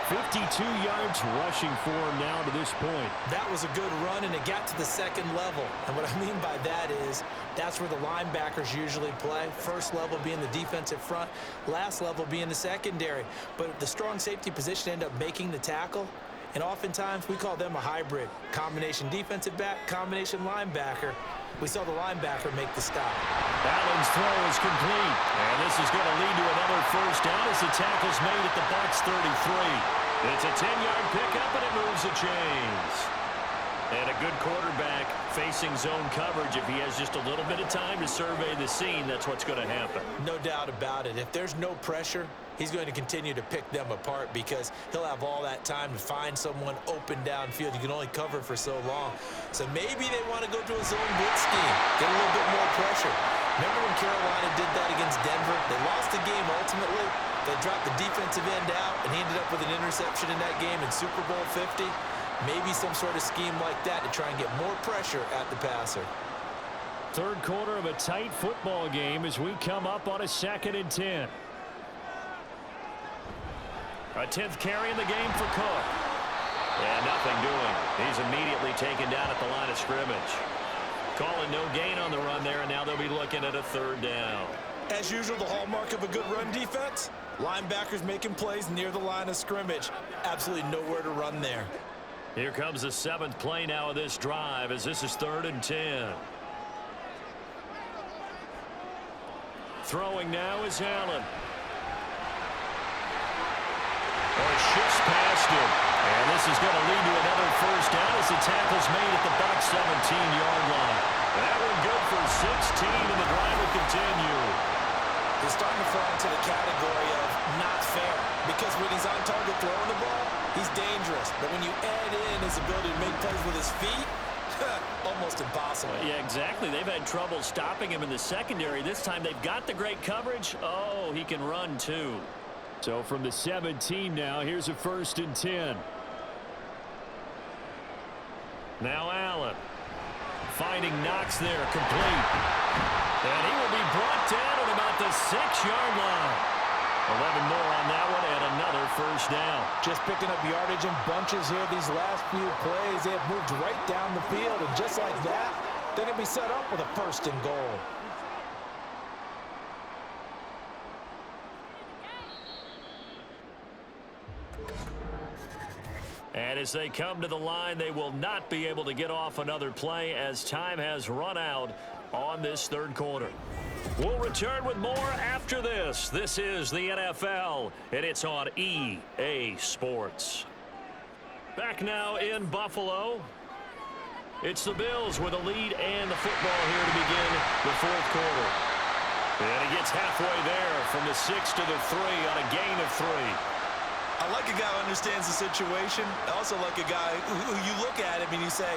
52 yards rushing for him now to this point. That was a good run, and it got to the 2nd level. And what I mean by that is that's where the linebackers usually play. First level being the defensive front, last level being the secondary. But the strong safety position ended up making the tackle. And oftentimes, we call them a hybrid. Combination defensive back, combination linebacker. We saw the linebacker make the stop. Allen's throw is complete. And this is going to lead to another first down as the tackle's made at the Bucs 33. It's a 10-yard pickup, and it moves the chains. And a good quarterback facing zone coverage. If he has just a little bit of time to survey the scene, that's what's going to happen. No doubt about it. If there's no pressure, he's going to continue to pick them apart because he'll have all that time to find someone open downfield. You can only cover for so long. So maybe they want to go to a zone blitz scheme, get a little bit more pressure. Remember when Carolina did that against Denver? They lost the game ultimately. They dropped the defensive end out, and he ended up with an interception in that game in Super Bowl 50. Maybe some sort of scheme like that to try and get more pressure at the passer. 3rd quarter of a tight football game as we come up on a 2nd and 10. A 10th carry in the game for Cook. And nothing doing. He's immediately taken down at the line of scrimmage. Calling no gain on the run there, and now they'll be looking at a 3rd down. As usual, the hallmark of a good run defense, linebackers making plays near the line of scrimmage. Absolutely nowhere to run there. Here comes the 7th play now of this drive as this is 3rd and 10. Throwing now is Allen. Shifts past him. And this is going to lead to another first down as the tackle's made at the Bucs 17-yard line. That one good for 16, and the drive will continue. He's starting to fall into the category of not fair because when he's on target throwing the ball, he's dangerous. But when you add in his ability to make plays with his feet, almost impossible. Yeah, exactly. They've had trouble stopping him in the secondary. This time they've got the great coverage. Oh, he can run too. So from the 17 now, here's a 1st and 10. Now Allen. Finding Knox there, complete. And he will be brought down at about the 6-yard line. 11 more on that one and another first down. Just picking up yardage in bunches here these last few plays. They have moved right down the field, and just like that, they're going to be set up with a 1st and goal. And as they come to the line, they will not be able to get off another play as time has run out on this 3rd quarter. We'll return with more after this. This is the NFL, and it's on EA Sports. Back now in Buffalo. It's the Bills with a lead and the football here to begin the 4th quarter. And he gets halfway there from the 6 to the 3 on a gain of 3. I like a guy who understands the situation. I also like a guy who you look at him and you say,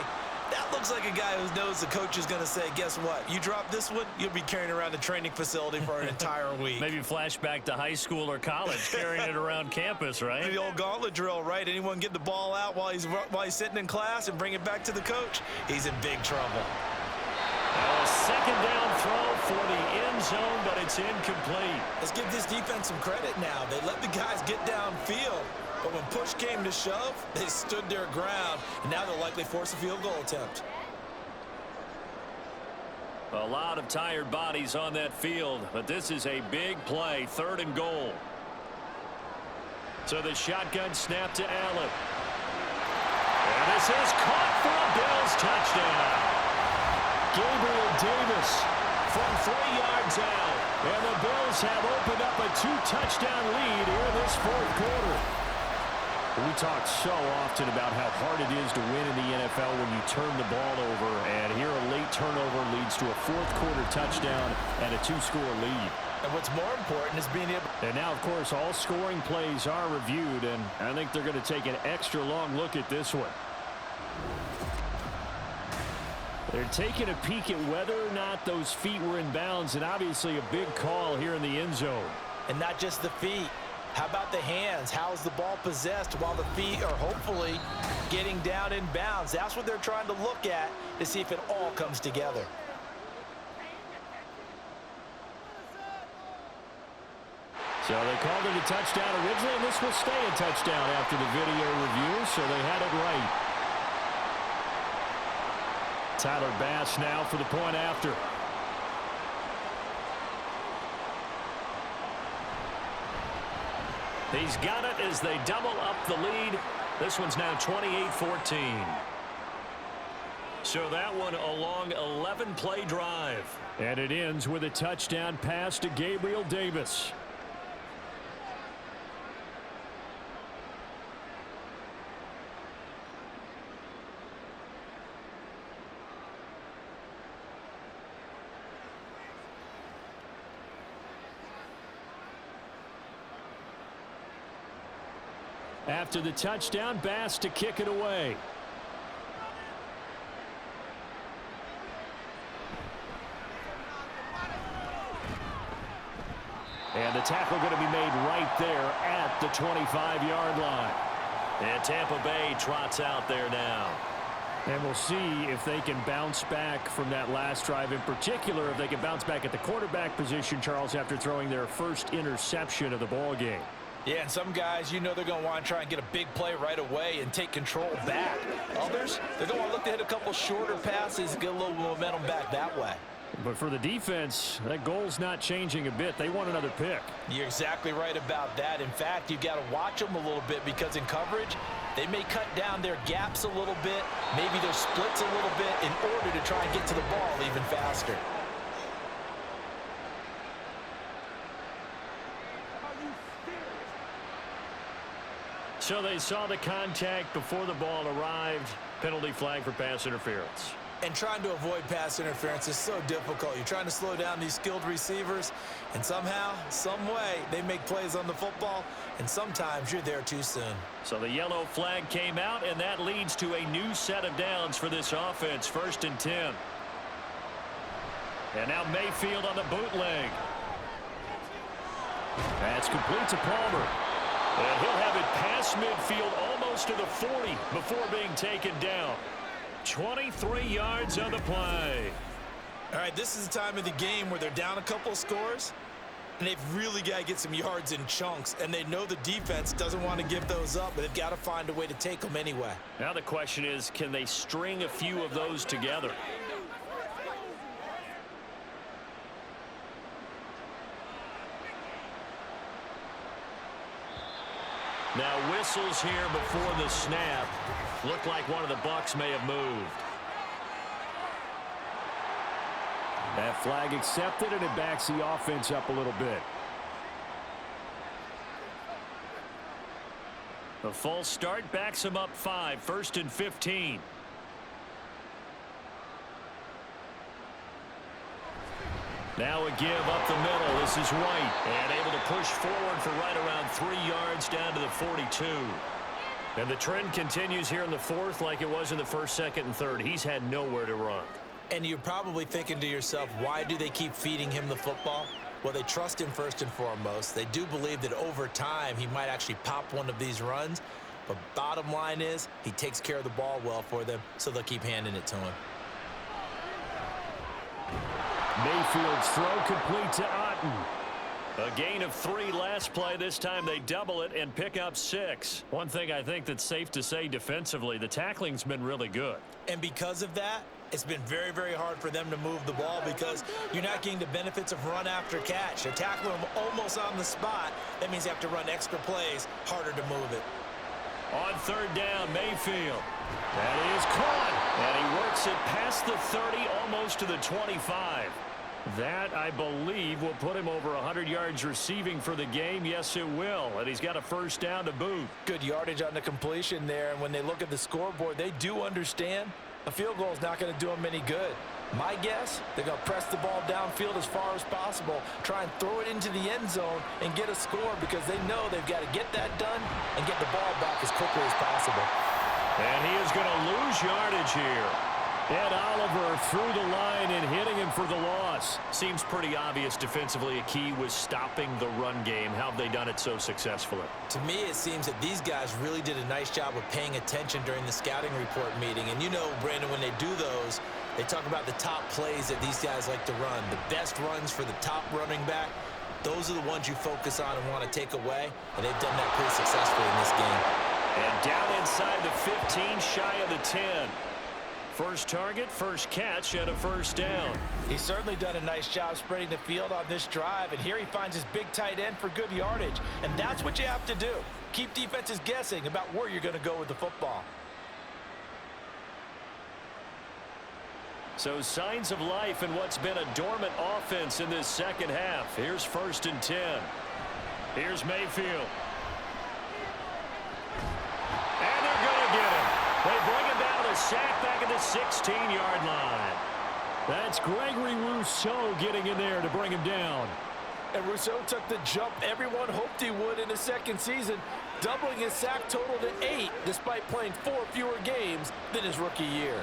that looks like a guy who knows the coach is going to say, guess what? You drop this one, you'll be carrying around the training facility for an entire week. Maybe flashback to high school or college, carrying it around campus, right? The old gauntlet drill, right? Anyone get the ball out while he's sitting in class and bring it back to the coach? He's in big trouble. A 2nd down throw for the end zone, but it's incomplete. Let's give this defense some credit now. They let the guys get downfield, but when push came to shove, they stood their ground, and now they'll likely force a field goal attempt. A lot of tired bodies on that field, but this is a big play, 3rd and goal. So the shotgun snap to Allen. And this is caught for a Bills touchdown. Gabriel Davis from 3 yards out. And the Bills have opened up a 2-touchdown lead here in this 4th quarter. We talk so often about how hard it is to win in the NFL when you turn the ball over. And here a late turnover leads to a 4th quarter touchdown and a 2-score lead. And what's more important is being able... And now, of course, all scoring plays are reviewed. And I think they're going to take an extra long look at this one. They're taking a peek at whether or not those feet were in bounds, and obviously a big call here in the end zone. And not just the feet. How about the hands? How is the ball possessed while the feet are hopefully getting down in bounds? That's what they're trying to look at to see if it all comes together. So they called it a touchdown originally, and this will stay a touchdown after the video review, so they had it right. Tyler Bass now for the point after. He's got it as they double up the lead. This one's now 28-14. So that one a long 11-play drive. And it ends with a touchdown pass to Gabriel Davis. After the touchdown, Bass to kick it away. And the tackle going to be made right there at the 25-yard line. And Tampa Bay trots out there now. And we'll see if they can bounce back from that last drive. In particular, if they can bounce back at the quarterback position, Charles, after throwing their first interception of the ball game. Yeah, and some guys, you know they're going to want to try and get a big play right away and take control back. Others, they're going to want to look to hit a couple shorter passes and get a little momentum back that way. But for the defense, that goal's not changing a bit. They want another pick. You're exactly right about that. In fact, you've got to watch them a little bit because in coverage, they may cut down their gaps a little bit, maybe their splits a little bit in order to try and get to the ball even faster. So they saw the contact before the ball arrived. Penalty flag for pass interference. And trying to avoid pass interference is so difficult. You're trying to slow down these skilled receivers, and somehow, some way, they make plays on the football, and sometimes you're there too soon. So the yellow flag came out, and that leads to a new set of downs for this offense, 1st and 10. And now Mayfield on the bootleg. That's complete to Palmer. And he'll have it past midfield almost to the 40 before being taken down. 23 yards on the play. All right, this is the time of the game where they're down a couple of scores, And they've really got to get some yards in chunks, and they know the defense doesn't want to give those up, but they've got to find a way to take them anyway. Now the question is, can they string a few of those together? Now whistles here before the snap. Looked like one of the Bucs may have moved. That flag accepted, and it backs the offense up a little bit. The false start backs him up 5, 1st and 15. Now a give up the middle. This is White, and able to push forward for right around 3 yards down to the 42. And the trend continues here in the 4th like it was in the 1st, 2nd, and 3rd. He's had nowhere to run. And you're probably thinking to yourself, why do they keep feeding him the football? Well, they trust him first and foremost. They do believe that over time he might actually pop one of these runs. But bottom line is he takes care of the ball well for them, so they'll keep handing it to him. Mayfield's throw complete to Otten. A gain of 3 last play. This time they double it and pick up 6. One thing I think that's safe to say defensively, the tackling's been really good. And because of that, it's been very, very hard for them to move the ball because you're not getting the benefits of run after catch. They're tackling them almost on the spot. That means you have to run extra plays, harder to move it. On 3rd down, Mayfield. That is caught. And he works it past the 30, almost to the 25. That, I believe, will put him over 100 yards receiving for the game. Yes, it will. And he's got a 1st down to boot. Good yardage on the completion there. And when they look at the scoreboard, they do understand a field goal is not going to do them any good. My guess, they're going to press the ball downfield as far as possible, try and throw it into the end zone and get a score because they know they've got to get that done and get the ball back as quickly as possible. And he is going to lose yardage here. Ed Oliver through the line and hitting him for the loss. Seems pretty obvious defensively a key was stopping the run game. How have they done it so successfully? To me, it seems that these guys really did a nice job of paying attention during the scouting report meeting. And you know, Brandon, when they do those, they talk about the top plays that these guys like to run. The best runs for the top running back, those are the ones you focus on and want to take away. And they've done that pretty successfully in this game. And down inside the 15, shy of the 10. First target, first catch, and a 1st down. He's certainly done a nice job spreading the field on this drive, and here he finds his big tight end for good yardage. And that's what you have to do. Keep defenses guessing about where you're going to go with the football. So signs of life in what's been a dormant offense in this 2nd half. Here's 1st and 10. Here's Mayfield. And they're going to get him. They bring him down with a sack back at the 16-yard line. That's Gregory Rousseau getting in there to bring him down. And Rousseau took the jump everyone hoped he would in his 2nd season, doubling his sack total to 8, despite playing 4 fewer games than his rookie year.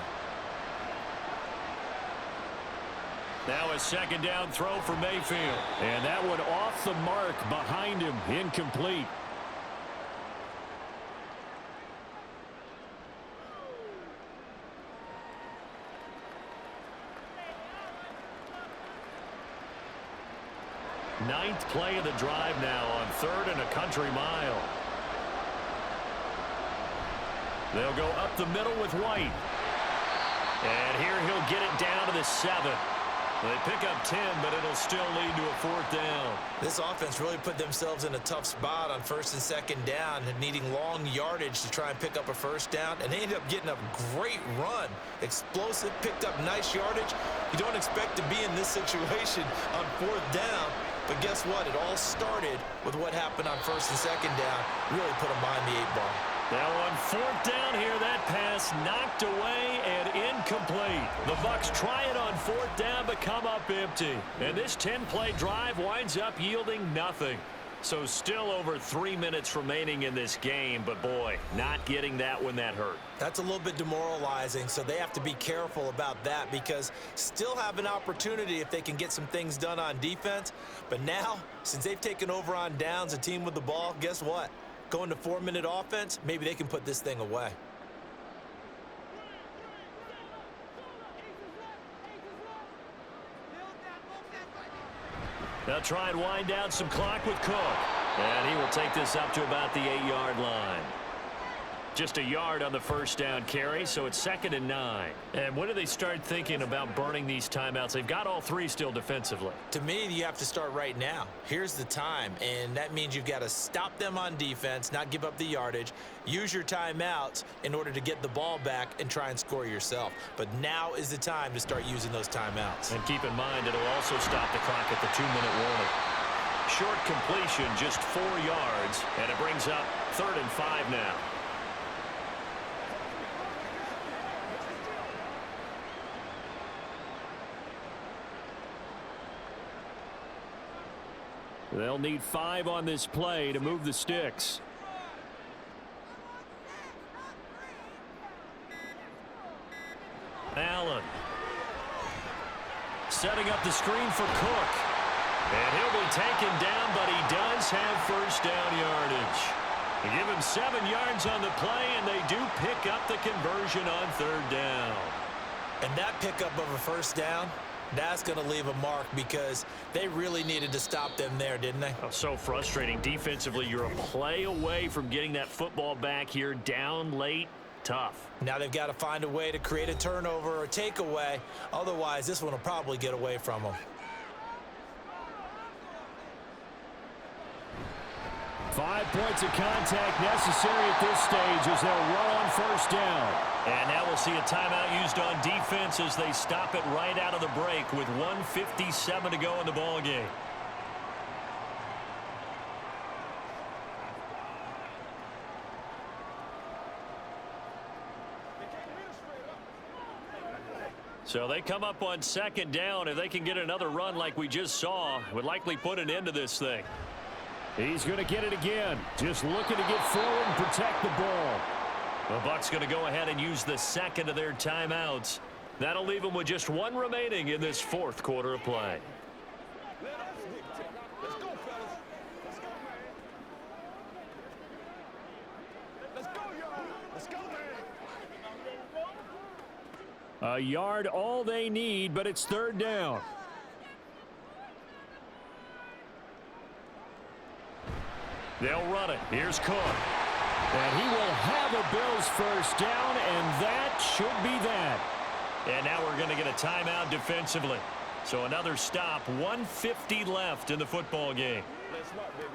Now a 2nd down throw for Mayfield. And that one off the mark behind him, incomplete. Ninth play of the drive now on 3rd and a country mile. They'll go up the middle with White. And here he'll get it down to the 7. They pick up 10, but it'll still lead to a 4th down. This offense really put themselves in a tough spot on 1st and 2nd down, needing long yardage to try and pick up a 1st down, and they ended up getting a great run. Explosive, picked up nice yardage. You don't expect to be in this situation on 4th down, but guess what? It all started with what happened on 1st and 2nd down. Really put them behind the 8 ball. Now on 4th down here, that pass knocked away and incomplete. The Bucs try it on 4th down, but come up empty. And this 10-play drive winds up yielding nothing. So still over 3 minutes remaining in this game, but boy, not getting that when that hurt. That's a little bit demoralizing, so they have to be careful about that because still have an opportunity if they can get some things done on defense. But now, since they've taken over on downs, a team with the ball, guess what? Going to 4-minute offense, maybe they can put this thing away. They'll try and wind down some clock with Cook. And he will take this up to about the 8-yard line. Just a yard on the first down carry, so it's 2nd and 9. And when do they start thinking about burning these timeouts? They've got all 3 still defensively. To me, you have to start right now. Here's the time, and that means you've got to stop them on defense, not give up the yardage, use your timeouts in order to get the ball back and try and score yourself. But now is the time to start using those timeouts. And keep in mind, it'll also stop the clock at the 2-minute warning. Short completion, just 4 yards, and it brings up 3rd and 5 now. They'll need 5 on this play to move the sticks. Allen. Setting up the screen for Cook. And he'll be taken down, but he does have first down yardage. They give him 7 yards on the play, and they do pick up the conversion on 3rd down. And that pickup of a first down, that's going to leave a mark because they really needed to stop them there, didn't they? Oh, so frustrating. Defensively, you're a play away from getting that football back here down late. Tough. Now they've got to find a way to create a turnover or takeaway. Otherwise, this one will probably get away from them. 5 points of contact necessary at this stage as they'll run on first down. And now we'll see a timeout used on defense as they stop it right out of the break with 1:57 to go in the ball game. So they come up on 2nd down. If they can get another run like we just saw, would likely put an end to this thing. He's going to get it again. Just looking to get forward and protect the ball. The Bucs going to go ahead and use the 2nd of their timeouts. That'll leave them with just 1 remaining in this 4th quarter of play. Let's go, fellas. Let's go, man. Let's go, y'all. Let's go, man. A yard all they need, but it's 3rd down. They'll run it. Here's Cook. And he will have a Bills first down, and that should be that. And now we're going to get a timeout defensively. So another stop. 1:50 left in the football game. Let's rock, baby.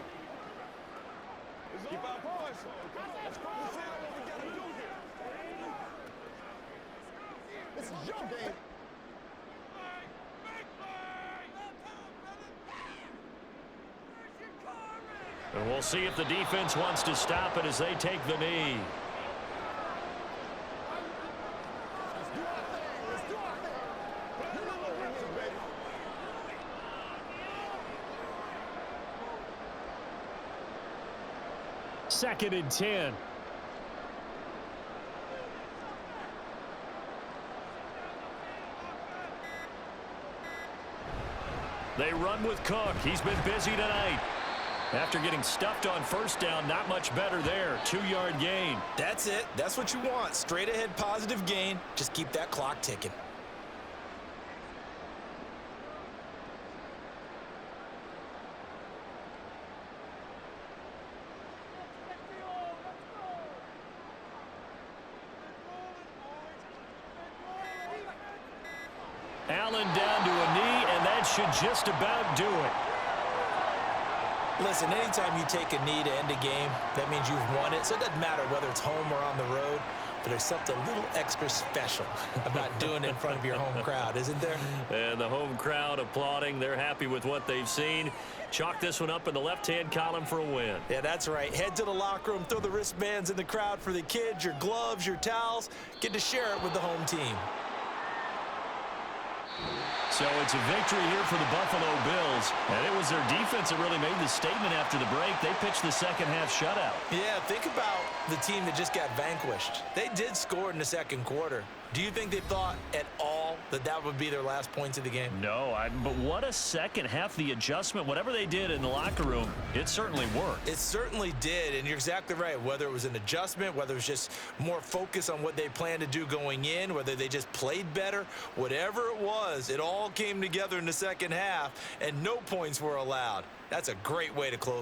Keep our poise. Let's go. Let's see what we got to do here. This is your game. And we'll see if the defense wants to stop it as they take the knee. Let's do our thing. Let's do our thing. Put a little reps in, baby. Second and 10. They run with Cook. He's been busy tonight. After getting stuffed on first down, not much better there. 2-yard gain. That's it. That's what you want. Straight ahead positive gain. Just keep that clock ticking. Allen down to a knee, and that should just about do it. Listen, anytime you take a knee to end a game, that means you've won it. So it doesn't matter whether it's home or on the road, but there's something a little extra special about doing it in front of your home crowd, isn't there? And the home crowd applauding. They're happy with what they've seen. Chalk this one up in the left-hand column for a win. Yeah, that's right. Head to the locker room, throw the wristbands in the crowd for the kids, your gloves, your towels. Get to share it with the home team. So it's a victory here for the Buffalo Bills. And it was their defense that really made the statement after the break. They pitched the second-half shutout. Yeah, think about the team that just got vanquished. They did score in the second quarter. Do you think they thought at all that would be their last points of the game? No, but what a second half. The adjustment, whatever they did in the locker room, it certainly worked. It certainly did, and you're exactly right. Whether it was an adjustment, whether it was just more focus on what they planned to do going in, whether they just played better, whatever it was, it all came together in the second half, and no points were allowed. That's a great way to close